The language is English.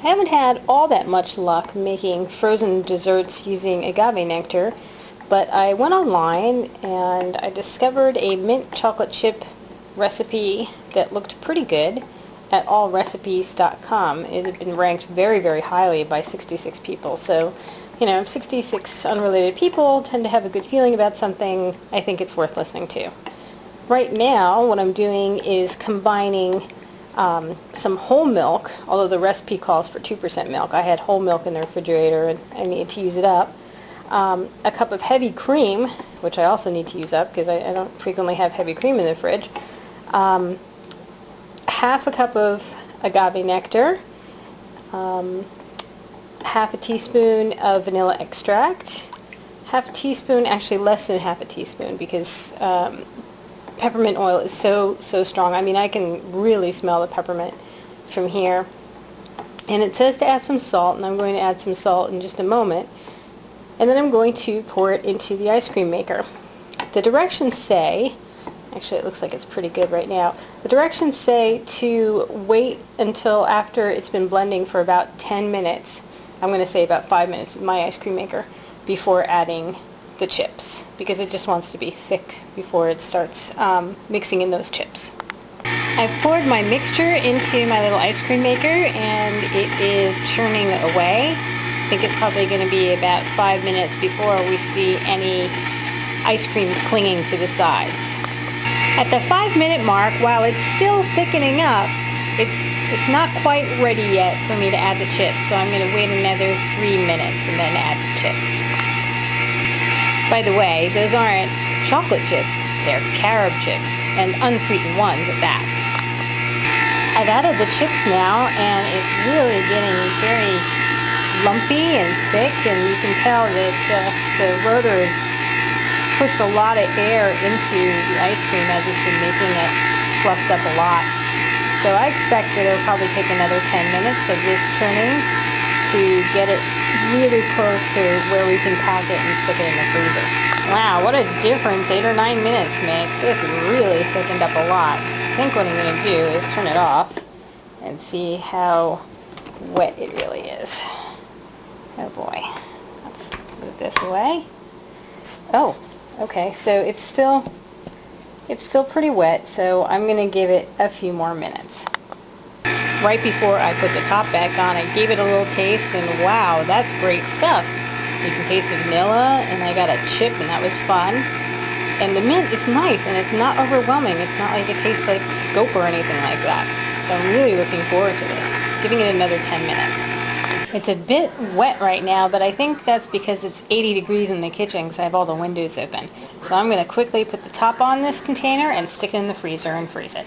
I haven't had all that much luck making frozen desserts using agave nectar, but I went online and I discovered a mint chocolate chip recipe that looked pretty good at allrecipes.com. It had been ranked very, very highly by 66 people. So, 66 unrelated people tend to have a good feeling about something. I think it's worth listening to. Right now, what I'm doing is combining some whole milk, although the recipe calls for 2% milk. I had whole milk in the refrigerator and I needed to use it up. A cup of heavy cream, which I also need to use up because I don't frequently have heavy cream in the fridge. Half a cup of agave nectar, half a teaspoon of vanilla extract, half a teaspoon, actually less than half a teaspoon because peppermint oil is so strong. I mean, I can really smell the peppermint from here. And it says to add some salt, and I'm going to add some salt in just a moment. And then I'm going to pour it into the ice cream maker. The directions say, actually it looks like it's pretty good right now, the directions say to wait until after it's been blending for about 10 minutes. I'm going to say about 5 minutes with my ice cream maker before adding the chips, because it just wants to be thick before it starts mixing in those chips. I've poured my mixture into my little ice cream maker and it is churning away. I think it's probably going to be about 5 minutes before we see any ice cream clinging to the sides. At the 5-minute mark, while it's still thickening up, it's not quite ready yet for me to add the chips, so I'm going to wait another 3 minutes and then add the chips. By the way, those aren't chocolate chips, they're carob chips, and unsweetened ones at that. I've added the chips now, and it's really getting very lumpy and thick, and you can tell that the rotor has pushed a lot of air into the ice cream as it's been making it. It's fluffed up a lot. So I expect that it'll probably take another 10 minutes of this churning to get it really close to where we can pack it and stick it in the freezer. Wow, what a difference 8 or 9 minutes makes. It's really thickened up a lot. I think what I'm going to do is turn it off and see how wet it really is. Oh boy. Let's move this away. Oh, okay, so it's still pretty wet, so I'm going to give it a few more minutes. Right before I put the top back on, I gave it a little taste, and wow, that's great stuff. You can taste the vanilla, and I got a chip, and that was fun. And the mint is nice, and it's not overwhelming. It's not like it tastes like scope or anything like that. So I'm really looking forward to this. Giving it another 10 minutes. It's a bit wet right now, but I think that's because it's 80 degrees in the kitchen because I have all the windows open. So I'm going to quickly put the top on this container and stick it in the freezer and freeze it.